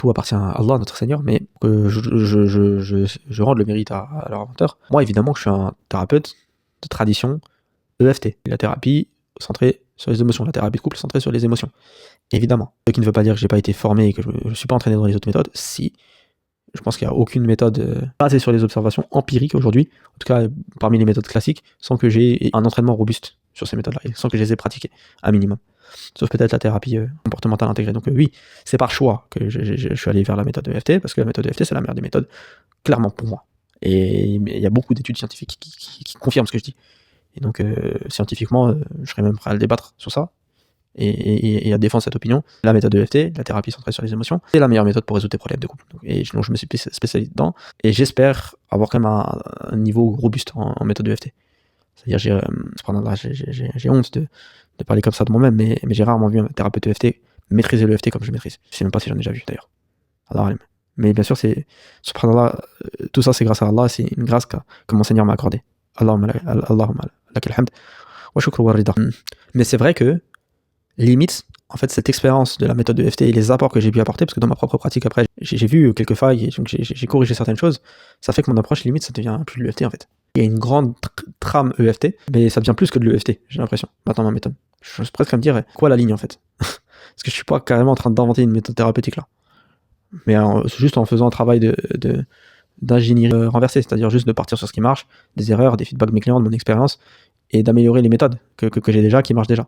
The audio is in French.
tout appartient à Allah, notre Seigneur, mais que je rende le mérite à leur inventeur. Moi, évidemment, je suis un thérapeute de tradition EFT, la thérapie centrée sur les émotions, la thérapie de couple centrée sur les émotions. Évidemment. Ce qui ne veut pas dire que j'ai pas été formé et que je ne suis pas entraîné dans les autres méthodes. Si, je pense qu'il n'y a aucune méthode basée sur les observations empiriques aujourd'hui, en tout cas parmi les méthodes classiques, sans que j'ai un entraînement robuste sur ces méthodes-là, et sans que je les ai pratiquées, un minimum. Sauf peut-être la thérapie comportementale intégrée. Donc oui, c'est par choix que je suis allé vers la méthode EFT, parce que la méthode EFT, c'est la meilleure des méthodes, clairement pour moi. Et il y a beaucoup d'études scientifiques qui confirment ce que je dis. Et donc, scientifiquement, je serais même prêt à le débattre sur ça, et à défendre cette opinion. La méthode EFT, la thérapie centrée sur les émotions, c'est la meilleure méthode pour résoudre tes problèmes de couple. Et donc, je me suis spécialisé dedans, et j'espère avoir quand même un niveau robuste en méthode EFT. C'est-à-dire, j'ai honte de parler comme ça de moi-même, mais j'ai rarement vu un thérapeute EFT maîtriser l'EFT comme je maîtrise. Je sais même pas si j'en ai déjà vu d'ailleurs. Alors, mais bien sûr, subhanallah, tout ça c'est grâce à Allah, c'est une grâce que mon Seigneur m'a accordée. Allahumma lakal hamd wa shukru wa rida. Mais c'est vrai que, limite, en fait, cette expérience de la méthode EFT et les apports que j'ai pu apporter, parce que dans ma propre pratique après, j'ai vu quelques failles, et donc j'ai corrigé certaines choses, ça fait que mon approche, limite, ça devient plus de l'EFT en fait. Il y a une grande trame EFT, mais ça devient plus que de l'EFT, j'ai l'impression, maintenant ma méthode. Je suis presque à me dire, quoi la ligne en fait? Parce que je suis pas carrément en train d'inventer une méthode thérapeutique là. Mais juste en faisant un travail d'ingénierie renversée, c'est-à-dire juste de partir sur ce qui marche, des erreurs, des feedbacks de mes clients, de mon expérience, et d'améliorer les méthodes que j'ai déjà, qui marchent déjà.